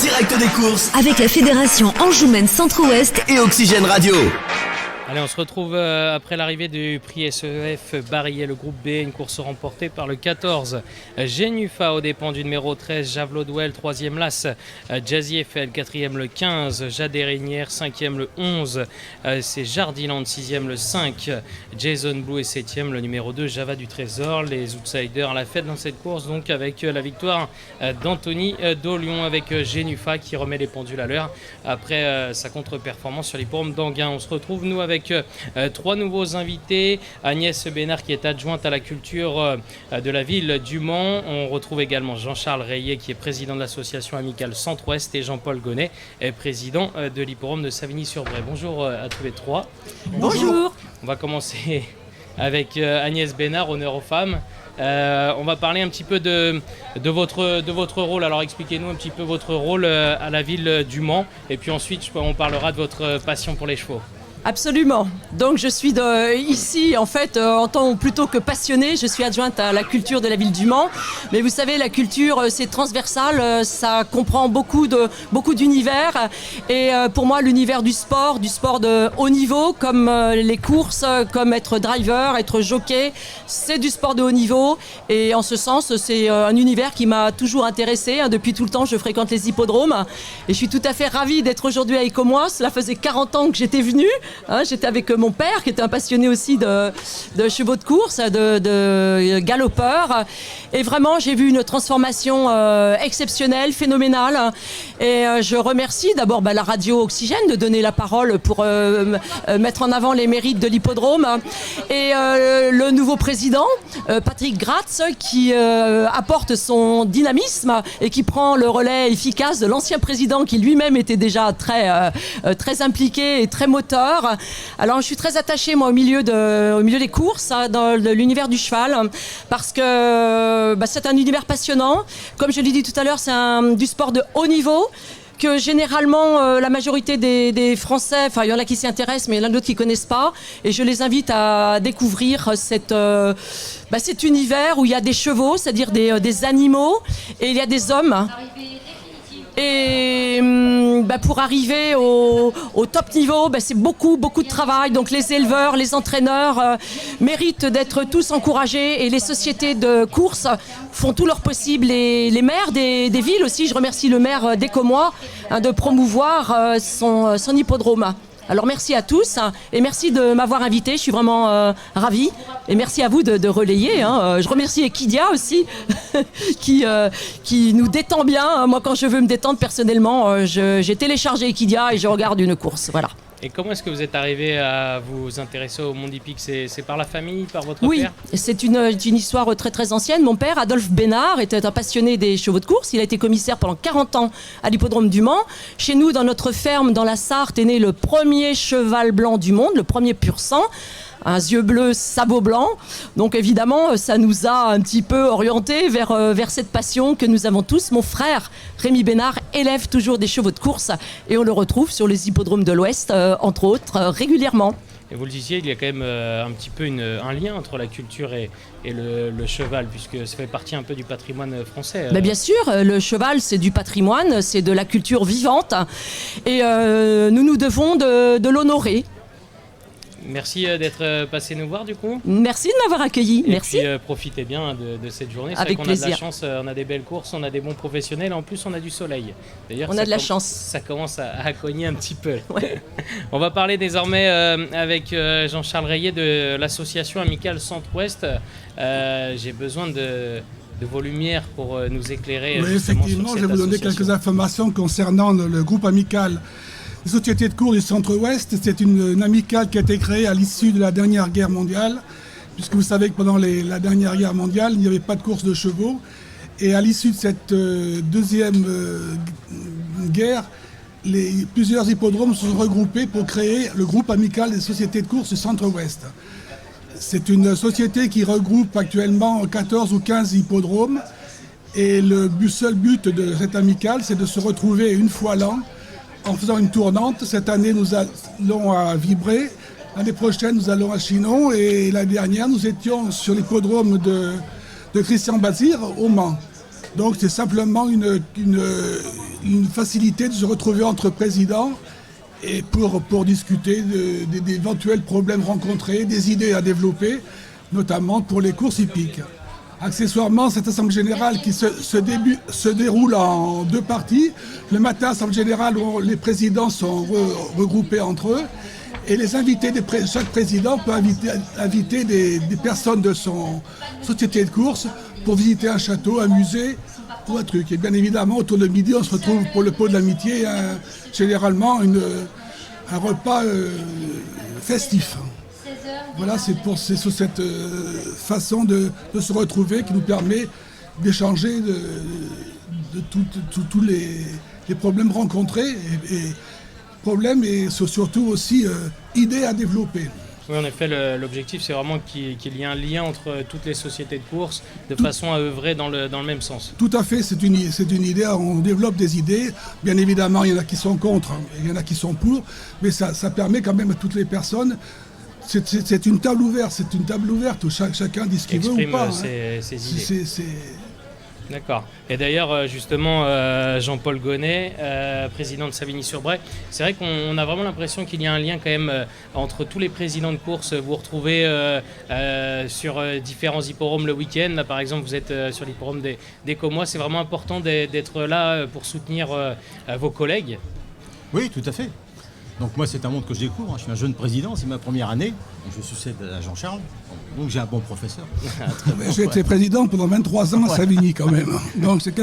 direct des courses avec la Fédération Anjoumaine Centre-Ouest et Oxygène Radio. Allez, on se retrouve après l'arrivée du prix SEF Barillet, le groupe B, une course remportée par le 14 Genufa aux dépens du numéro 13 Javelot Douel, 3e Las Jazzy Eiffel, 4e le 15 Jade Régnière, 5e le 11 c'est Jardiland, 6e le 5 Jason Blue et 7e le numéro 2 Java du Trésor. Les outsiders à la fête dans cette course, donc avec la victoire d'Anthony Dolion avec Genufa qui remet les pendules à l'heure après sa contre-performance sur l'hippodrome d'Anguin. On se retrouve nous avec trois nouveaux invités. Agnès Bénard qui est adjointe à la culture de la ville du Mans. On retrouve également Jean-Charles Rayet qui est président de l'association amicale Centre-Ouest et Jean-Paul Gonnet est président de l'hippodrome de Savigny-sur-Bray. Bonjour à tous les trois. Bonjour. On va commencer avec Agnès Bénard, honneur aux femmes. On va parler un petit peu de votre rôle. Alors expliquez-nous un petit peu votre rôle à la ville du Mans et puis ensuite on parlera de votre passion pour les chevaux. Absolument. Donc je suis ici en fait en tant plutôt que passionnée, je suis adjointe à la culture de la ville du Mans. Mais vous savez, la culture c'est transversal, ça comprend beaucoup d'univers. Et pour moi, l'univers du sport de haut niveau, comme les courses, comme être driver, être jockey, c'est du sport de haut niveau. Et en ce sens, c'est un univers qui m'a toujours intéressée. Depuis tout le temps, je fréquente les hippodromes et je suis tout à fait ravie d'être aujourd'hui avec moi. Cela faisait 40 ans que j'étais venue. J'étais avec mon père qui était un passionné aussi de chevaux de course, de galopeurs. Et vraiment, j'ai vu une transformation exceptionnelle, phénoménale. Et je remercie d'abord la radio Oxygène de donner la parole pour mettre en avant les mérites de l'hippodrome. Et le nouveau président, Patrick Gratz, qui apporte son dynamisme et qui prend le relais efficace de l'ancien président qui lui-même était déjà très impliqué et très moteur. Alors je suis très attachée moi au milieu des courses, dans l'univers du cheval, parce que c'est un univers passionnant. Comme je l'ai dit tout à l'heure, c'est du sport de haut niveau que généralement la majorité des Français, enfin il y en a qui s'y intéressent mais il y en a d'autres qui ne connaissent pas, et je les invite à découvrir cet univers où il y a des chevaux, c'est-à-dire des animaux, et il y a des hommes. Et pour arriver au top niveau, c'est beaucoup de travail. Donc les éleveurs, les entraîneurs méritent d'être tous encouragés, et les sociétés de course font tout leur possible. Les maires des villes aussi, je remercie le maire d'Écomois de promouvoir son hippodrome. Alors merci à tous et merci de m'avoir invité, je suis vraiment ravie, et merci à vous de relayer. Je remercie Equidia aussi qui nous détend bien. Moi quand je veux me détendre personnellement, j'ai téléchargé Equidia et je regarde une course. Voilà. Et comment est-ce que vous êtes arrivé à vous intéresser au monde hippique ? C'est par la famille, par votre père ? Oui, c'est une histoire très très ancienne. Mon père, Adolphe Bénard, était un passionné des chevaux de course. Il a été commissaire pendant 40 ans à l'hippodrome du Mans. Chez nous, dans notre ferme, dans la Sarthe, est né le premier cheval blanc du monde, le premier pur sang. Un yeux bleus, sabot blanc. Donc évidemment, ça nous a un petit peu orientés vers cette passion que nous avons tous. Mon frère, Rémi Bénard, élève toujours des chevaux de course et on le retrouve sur les hippodromes de l'Ouest, entre autres, régulièrement. Et vous le disiez, il y a quand même un petit peu un lien entre la culture et le cheval, puisque ça fait partie un peu du patrimoine français. Bien sûr, le cheval, c'est du patrimoine, c'est de la culture vivante. Et nous devons de l'honorer. Merci d'être passé nous voir du coup. Merci de m'avoir accueilli. Merci. Et puis profitez bien de cette journée. C'est avec vrai qu'on plaisir. A de la chance, on a des belles courses, on a des bons professionnels, en plus on a du soleil. D'ailleurs, on a de la chance. Ça commence à cogner un petit peu. Ouais. On va parler désormais avec Jean-Charles Rayet de l'association amicale Centre-Ouest. J'ai besoin de vos lumières pour nous éclairer. Oui, effectivement, je vais vous donner quelques informations concernant le groupe amical. La Société de course du Centre-Ouest, c'est une amicale qui a été créée à l'issue de la dernière guerre mondiale, puisque vous savez que pendant la dernière guerre mondiale, il n'y avait pas de course de chevaux. Et à l'issue de cette deuxième guerre, plusieurs hippodromes se sont regroupés pour créer le groupe amical des sociétés de course du Centre-Ouest. C'est une société qui regroupe actuellement 14 ou 15 hippodromes. Et le seul but de cette amicale, c'est de se retrouver une fois l'an en faisant une tournante. Cette année, nous allons à Vibré. L'année prochaine, nous allons à Chinon. Et l'année dernière, nous étions sur l'hippodrome de Christian Bazir au Mans. Donc c'est simplement une facilité de se retrouver entre présidents et pour discuter d'éventuels problèmes rencontrés, des idées à développer, notamment pour les courses hippiques. Accessoirement, cette assemblée générale qui se déroule en 2 parties. Le matin, assemblée générale où les présidents sont regroupés entre eux. Et les invités chaque président peut inviter des personnes de son société de course pour visiter un château, un musée ou un truc. Et bien évidemment, autour de midi, on se retrouve pour le pot de l'amitié, généralement un repas festif. Voilà, c'est sur cette façon de se retrouver qui nous permet d'échanger de tous les problèmes rencontrés et problèmes et surtout aussi idées à développer. Oui, en effet, l'objectif, c'est vraiment qu'il y ait un lien entre toutes les sociétés de course de façon à œuvrer dans le même sens. Tout à fait, c'est une idée, on développe des idées. Bien évidemment, il y en a qui sont contre, il y en a qui sont pour, mais ça permet quand même à toutes les personnes. C'est une table ouverte où chacun dit ce qu'il veut ou pas. Ses idées. D'accord. Et d'ailleurs, justement, Jean-Paul Gonnet, président de Savigny-sur-Bray, c'est vrai qu'on a vraiment l'impression qu'il y a un lien quand même entre tous les présidents de course. Vous vous retrouvez sur différents hippodromes le week-end. Là, par exemple, vous êtes sur l'hippodrome des Commois. C'est vraiment important d'être là pour soutenir vos collègues. Oui, tout à fait. Donc moi, c'est un monde que je découvre. Je suis un jeune président, c'est ma première année. Je succède à Jean-Charles, donc j'ai un bon professeur. J'ai été président pendant 23 ans à Savigny quand même. Donc c'est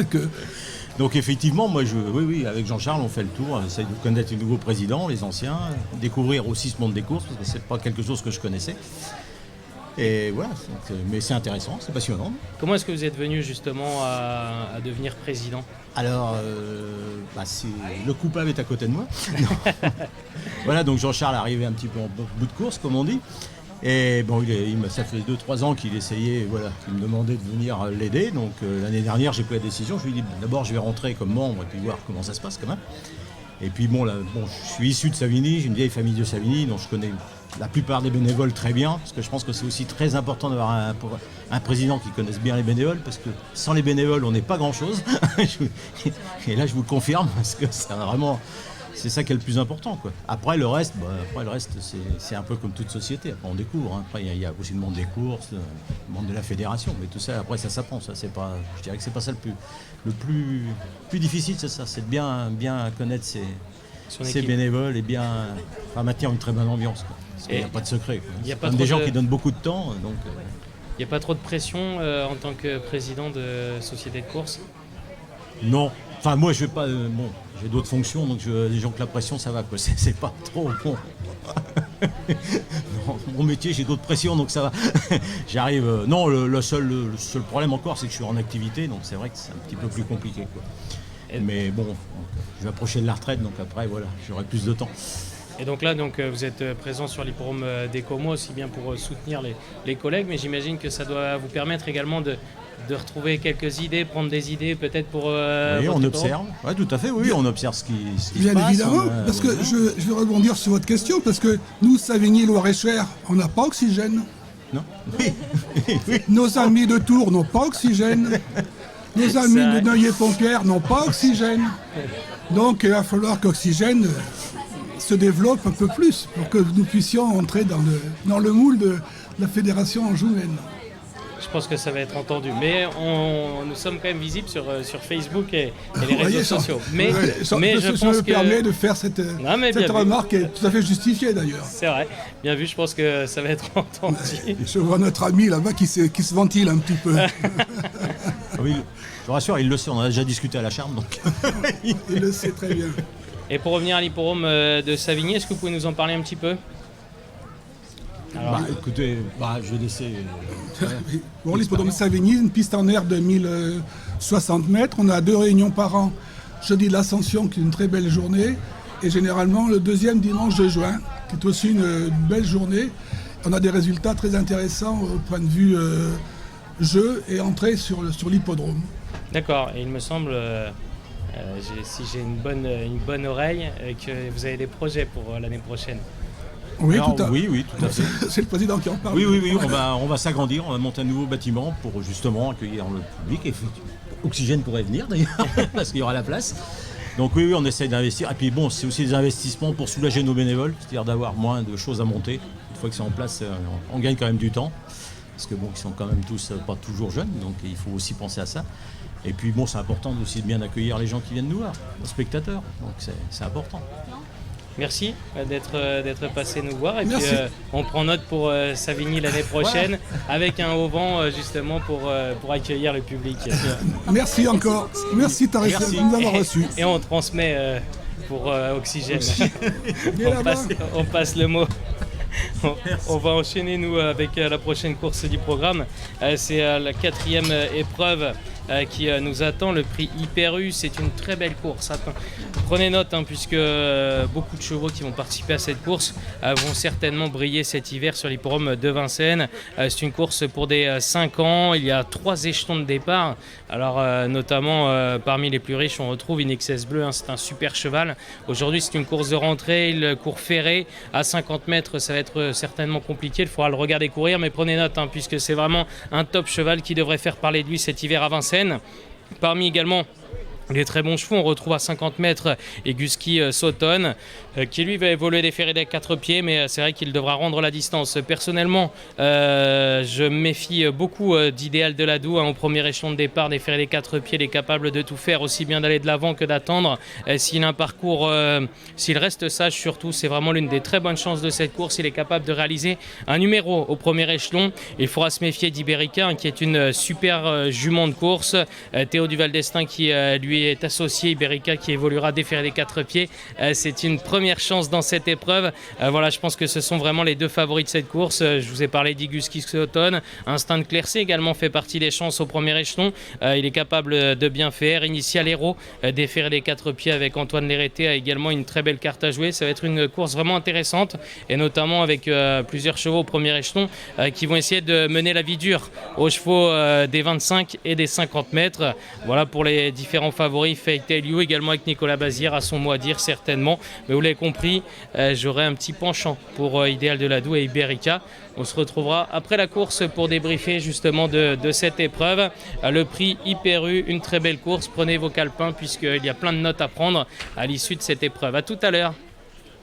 Donc effectivement, moi, oui, avec Jean-Charles, on fait le tour. On essaie de connaître les nouveaux présidents, les anciens, découvrir aussi ce monde des courses, parce que c'est pas quelque chose que je connaissais. Et voilà, mais c'est intéressant, c'est passionnant. Comment est-ce que vous êtes venu justement à devenir président ? Alors, le coupable est à côté de moi. Voilà, donc Jean-Charles est arrivé un petit peu en bout de course, comme on dit. Et bon, ça fait 2-3 ans qu'il essayait, qu'il me demandait de venir l'aider. Donc l'année dernière, j'ai pris la décision. Je lui ai dit, d'abord, je vais rentrer comme membre et puis voir comment ça se passe quand même. Et puis je suis issu de Savigny, j'ai une vieille famille de Savigny, donc je connais la plupart des bénévoles très bien, parce que je pense que c'est aussi très important d'avoir un président qui connaisse bien les bénévoles, parce que sans les bénévoles, on n'est pas grand-chose. Et là, je vous le confirme, parce que c'est ça qui est le plus important, quoi. Après, le reste, c'est un peu comme toute société. Après, on découvre. Après, il y a aussi le monde des courses, le monde de la fédération, mais tout ça, après, ça s'apprend. Ça, je dirais que c'est pas ça le plus difficile, c'est ça, c'est de bien connaître ses bénévoles et bien maintenir une très bonne ambiance, quoi. Parce qu'il n'y a pas de secret, quoi. Il y a pas des gens qui donnent beaucoup de temps, donc. Il n'y a pas trop de pression en tant que président de société de course ? Non. Enfin, moi, je vais pas. J'ai d'autres fonctions, donc les gens que la pression, ça va, quoi. C'est pas trop bon. Non, mon métier, j'ai d'autres pressions, donc ça va. J'arrive. Non, le seul problème encore, c'est que je suis en activité, donc c'est vrai que c'est un petit peu plus compliqué, quoi. Mais bon, je vais approcher de la retraite, donc après, voilà, j'aurai plus de temps. Et donc là, vous êtes présent sur l'hippodrome des Commois, aussi bien pour soutenir les collègues, mais j'imagine que ça doit vous permettre également de retrouver quelques idées, prendre des idées peut-être pour... oui, on observe. Oui, tout à fait, oui, on observe ce qui se passe. Bien évidemment, parce que je vais rebondir sur votre question, parce que nous, Savigny, Loir-et-Cher, on n'a pas oxygène. Non. Oui. Nos amis de Tours n'ont pas oxygène. Nos amis de Neuilly-Pompière n'ont pas oxygène. Donc il va falloir qu'Oxygène se développe un peu plus pour que nous puissions entrer dans le moule de la fédération anjouenne. Je pense que ça va être entendu. Mais nous sommes quand même visibles sur Facebook et les réseaux sociaux. Mais je me permets de faire cette remarque qui est tout à fait justifiée d'ailleurs. C'est vrai. Bien vu, je pense que ça va être entendu. Je vois notre ami là-bas qui se ventile un petit peu. Oui, je vous rassure, il le sait, on a déjà discuté à la Charme. Donc. Il le sait très bien. Et pour revenir à l'hippodrome de Savigny, est-ce que vous pouvez nous en parler un petit peu ? Alors, écoutez, je vais laisser... Bon, l'hippodrome de Savigny, une piste en air de 1060 mètres. On a 2 réunions par an. Jeudi de l'Ascension, qui est une très belle journée. Et généralement, le 2e dimanche de juin, qui est aussi une belle journée. On a des résultats très intéressants au point de vue jeu et entrée sur l'hippodrome. D'accord. Et il me semble... si j'ai une bonne oreille, que vous avez des projets pour l'année prochaine. Oui, alors, tout à fait. C'est le président qui en parle. Oui, on va s'agrandir, on va monter un nouveau bâtiment pour justement accueillir le public et Oxygène pourrait venir d'ailleurs, parce qu'il y aura la place. Donc oui, on essaye d'investir. Et puis bon, c'est aussi des investissements pour soulager nos bénévoles, c'est-à-dire d'avoir moins de choses à monter. Une fois que c'est en place, on gagne quand même du temps. Parce que bon, ils sont quand même tous pas toujours jeunes, donc il faut aussi penser à ça. Et puis bon, c'est important aussi de bien accueillir les gens qui viennent nous voir, nos spectateurs. Donc c'est important. Merci d'être passé nous voir. Et Merci. puis on prend note pour Savigny l'année prochaine avec un haut vent justement pour accueillir le public. Merci encore. Merci de Merci. nous avoir reçus. Et on transmet pour Oxygène. Viens là-bas. On passe le mot. On va enchaîner nous avec la prochaine course du programme. C'est la 4e épreuve qui nous attend, le prix Hyper U. C'est une très belle course. Prenez note puisque beaucoup de chevaux qui vont participer à cette course vont certainement briller cet hiver sur l'hippodrome de Vincennes. C'est une course pour des 5 ans. Il y a 3 échelons de départ. Alors notamment parmi les plus riches, on retrouve Inexcess Bleu. C'est un super cheval. Aujourd'hui, c'est une course de rentrée. Il court ferré à 50 mètres. Ça va être certainement compliqué. Il faudra le regarder courir, mais prenez note puisque c'est vraiment un top cheval qui devrait faire parler de lui cet hiver à Vincennes. Parmi également les très bons chevaux, on retrouve à 50 mètres Eguski Sauton, qui lui va évoluer des ferrés des 4 pieds, mais c'est vrai qu'il devra rendre la distance. Personnellement, je me méfie beaucoup d'Idéal de Ladoux au premier échelon de départ des ferrés des 4 pieds. Il est capable de tout faire, aussi bien d'aller de l'avant que d'attendre. S'il a un parcours, s'il reste sage surtout, c'est vraiment l'une des très bonnes chances de cette course. Il est capable de réaliser un numéro au premier échelon. Il faudra se méfier d'Iberica, qui est une super jument de course. Théo Duval d'Estaing qui lui est associé, Iberica qui évoluera des ferrés des 4 pieds. C'est une première chance dans cette épreuve. Voilà, je pense que ce sont vraiment les deux favoris de cette course. Je vous ai parlé d'Iguski Sauton. Instinct de Clercé également fait partie des chances au premier échelon. Il est capable de bien faire. Initial Héros des ferrés des 4 pieds avec Antoine Léreté a également une très belle carte à jouer. Ça va être une course vraiment intéressante et notamment avec plusieurs chevaux au premier échelon qui vont essayer de mener la vie dure aux chevaux des 25 et des 50 mètres. Voilà pour les différents favoris. Fake Tell You également avec Nicolas Bazir à son mot à dire certainement. Mais vous l'avez compris, j'aurai un petit penchant pour Idéal de Ladoux et Iberica. On se retrouvera après la course pour débriefer justement de cette épreuve. Le prix Hyper U, une très belle course. Prenez vos calepins puisqu'il y a plein de notes à prendre à l'issue de cette épreuve. À tout à l'heure.